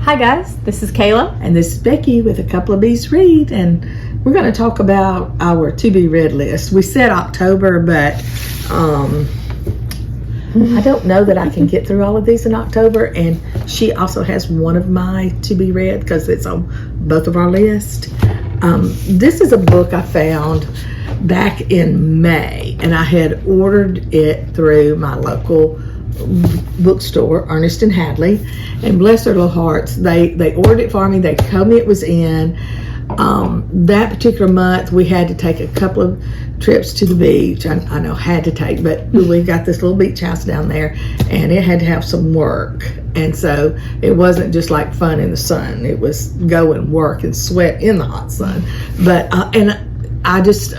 Hi guys, this is Kayla. And this is Becky with a couple of B's Read, and we're going to talk about our to-be-read list. We said October, but I don't know that I can get through all of these in October, and she also has one of my to-be-read because it's on both of our list. This is a book I found back in May, and I had ordered it through my local bookstore, Ernest and Hadley, and bless their little hearts, they ordered it for me. They told me it was in. That particular month we had to take a couple of trips to the beach. I know had to take, but we got this little beach house down there, and it had to have some work, and so it wasn't just like fun in the sun. It was go and work and sweat in the hot sun. But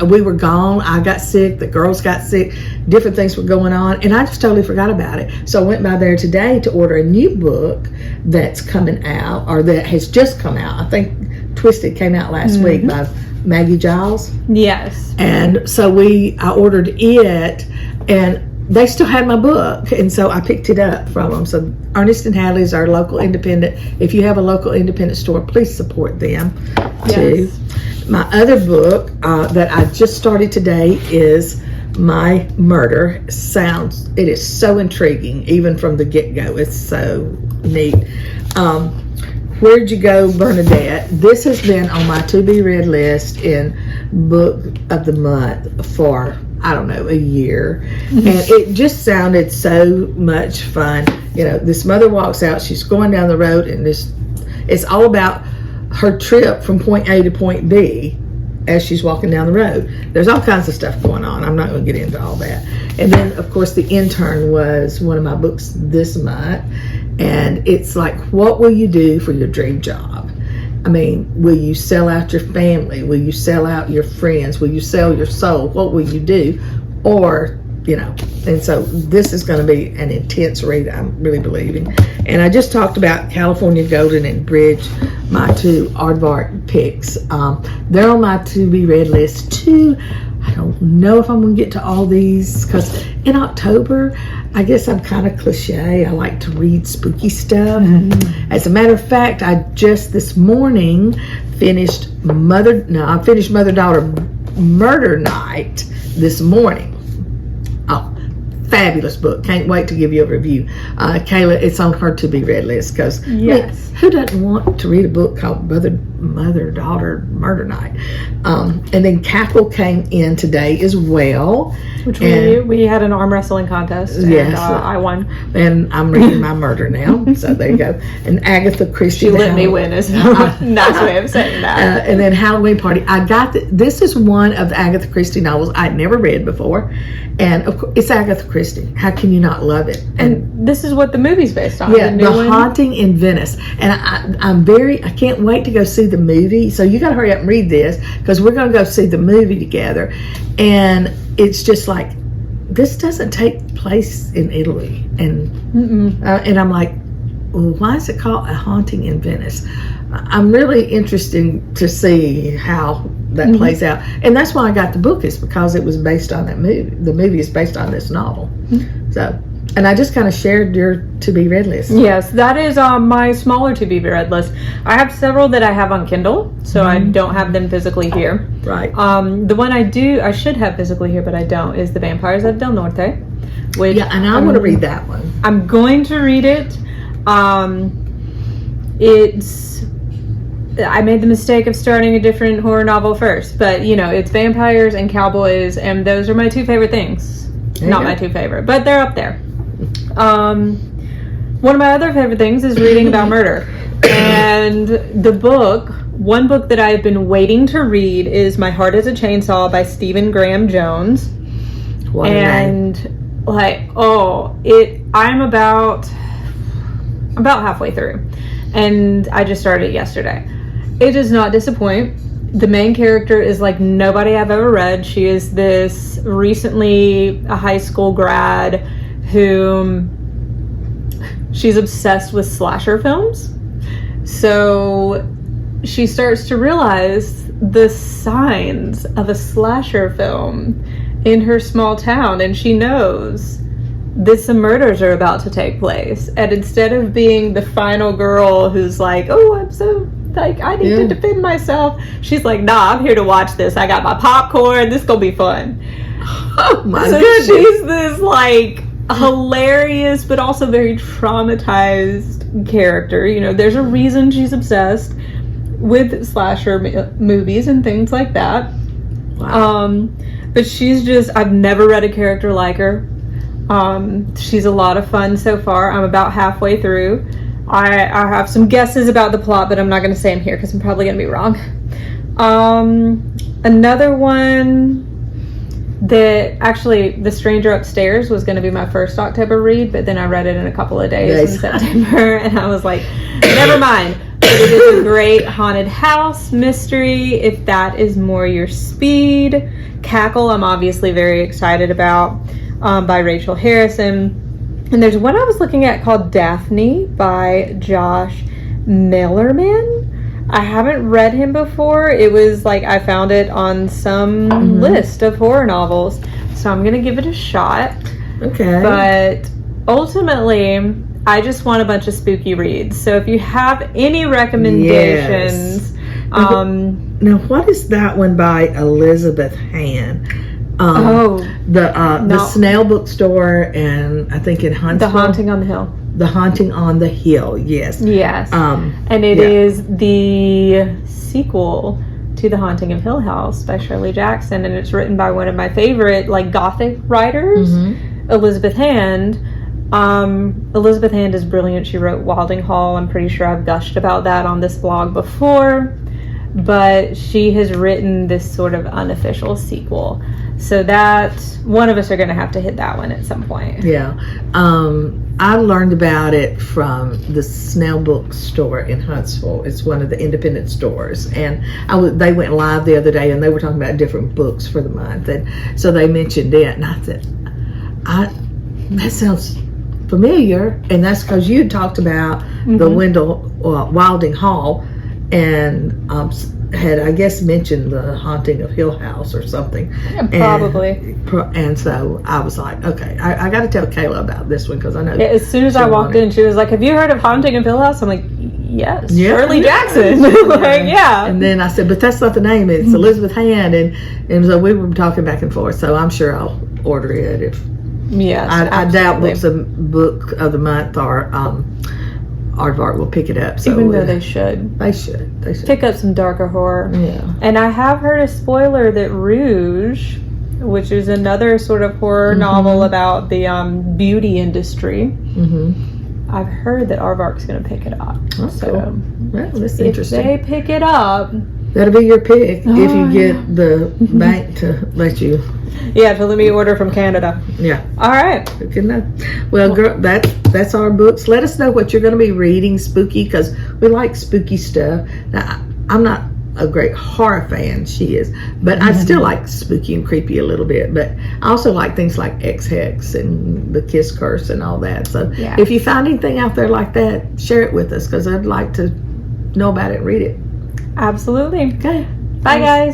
we were gone. I got sick. The girls got sick. Different things were going on, and I just totally forgot about it. So I went by there today to order a new book that's coming out, or that has just come out. I think Twisted came out last week by Maggie Giles. Yes. And so I ordered it, and they still had my book, and so I picked it up from them. So Ernest and Hadley is our local independent. If you have a local independent store, please support them too. Yes. My other book that I just started today is My Murder. It is so intriguing, even from the get-go. It's so neat. Where'd You Go, Bernadette? This has been on my to-be-read list in Book of the Month for, I don't know, a year. And it just sounded so much fun. You know, this mother walks out, she's going down the road, and it's all about her trip from point A to point B as she's walking down the road. There's all kinds of stuff going on. I'm not going to get into all that. And then, of course, The Intern was one of my books this month. And it's like, what will you do for your dream job? I mean, will you sell out your family? Will you sell out your friends? Will you sell your soul? What will you do? Or, you know, and so this is going to be an intense read, I'm really believing. And I just talked about California Golden and Bridge, my two aardvark picks. They're on my to-be-read list too. I don't know if I'm going to get to all these, because in October, I guess I'm kind of cliche. I like to read spooky stuff. As a matter of fact, I just this morning finished Mother-Daughter Murder Night this morning. Oh, fabulous book. Can't wait to give you a review. Kayla, it's on her to-be-read list, because yes. Who doesn't want to read a book called Mother-Daughter Murder Night? And then Cackle came in today as well. Which we had an arm wrestling contest, and I won. And I'm reading my murder now, so there you go. And Agatha Christie. She let me win is a nice way of saying that. And then Halloween Party. I got this is one of the Agatha Christie novels I'd never read before. And of course, it's Agatha Christie. How can you not love it? And this is what the movie's based on. Yeah, The Haunting in Venice. And I can't wait to go see the movie. So you got to hurry up and read this, because we're going to go see the movie together. And it's just like, this doesn't take place in Italy. And I'm like, well, why is it called A Haunting in Venice? I'm really interested to see how that plays out. And that's why I got the book, is because it was based on that movie. The movie is based on this novel. So, and I just kind of shared your to-be-read list. Yes, that is my smaller to-be-read list. I have several that I have on Kindle, so I don't have them physically here. Right. The one I should have physically here, but I don't, is The Vampires of Del Norte. Which and I want to read that one. I'm going to read it. I made the mistake of starting a different horror novel first, but you know, it's vampires and cowboys, and those are my two favorite things. Not my two favorite, but they're up there. One of my other favorite things is reading about murder. And one book that I've been waiting to read is My Heart is a Chainsaw by Stephen Graham Jones. I'm about halfway through, and I just started it yesterday. It does not disappoint. The main character is like nobody I've ever read. She is this recently a high school grad whom she's obsessed with slasher films. So she starts to realize the signs of a slasher film in her small town, and she knows some murders are about to take place, and instead of being the final girl who's like, oh, I'm so like, I need to defend myself, she's like, nah, I'm here to watch this. I got my popcorn, this gonna be fun. Oh my So goodness. she's this like hilarious but also very traumatized character. You know, there's a reason she's obsessed with slasher movies and things like that. Wow. But she's just, I've never read a character like her. She's a lot of fun so far. I'm about halfway through. I have some guesses about the plot, but I'm not going to say them here because I'm probably going to be wrong. Another one that actually, The Stranger Upstairs was going to be my first October read, but then I read it in a couple of days in September, and I was like, never mind. But it is a great haunted house mystery, if that is more your speed. Cackle, I'm obviously very excited about, by Rachel Harrison. And there's one I was looking at called Daphne by Josh Millerman. I haven't read him before. It was like I found it on some list of horror novels. So I'm going to give it a shot. Okay. But ultimately, I just want a bunch of spooky reads. So if you have any recommendations... Now, what is that one by Elizabeth Hand? The Snail Bookstore, and I think in Huntsville. The Haunting on the Hill. The Haunting on the Hill, yes. Yes. And it is the sequel to The Haunting of Hill House by Shirley Jackson, and it's written by one of my favorite, like, Gothic writers, Elizabeth Hand. Elizabeth Hand is brilliant. She wrote Wilding Hall. I'm pretty sure I've gushed about that on this blog before, but she has written this sort of unofficial sequel. So that one of us are going to have to hit that one at some point. Yeah. I learned about it from the Snail Bookstore in Huntsville. It's one of the independent stores, and they went live the other day, and they were talking about different books for the month, and so they mentioned it, and I said, that sounds familiar, and that's because you had talked about the Wilding Hall, and had, I guess, mentioned the Haunting of Hill House or something. Yeah, probably. And so I was like, okay, I got to tell Kayla about this one because I know. Yeah, as soon as I walked in, she was like, have you heard of Haunting of Hill House? I'm like, yes, Shirley Jackson. Like, yeah. And then I said, but that's not the name. It's Elizabeth Hand. And so we were talking back and forth. So I'm sure I'll order it if. Yes, I doubt Book of the Month or Aardvark will pick it up. So even though they should. They should pick up some darker horror. Yeah. And I have heard a spoiler that Rouge, which is another sort of horror novel about the beauty industry, I've heard that Aardvark's going to pick it up. Oh, so cool. Well, that's if interesting. they pick it up, that'll be your pick if you get the bank to let you. Yeah, to let me order from Canada. Yeah. All right. Good enough. Well, girl, that's our books. Let us know what you're going to be reading, spooky, because we like spooky stuff. Now, I'm not a great horror fan. She is, but I still like spooky and creepy a little bit. But I also like things like X-Hex and the Kiss Curse and all that. So if you find anything out there like that, share it with us because I'd like to know about it and read it. Absolutely. Okay. Bye, guys.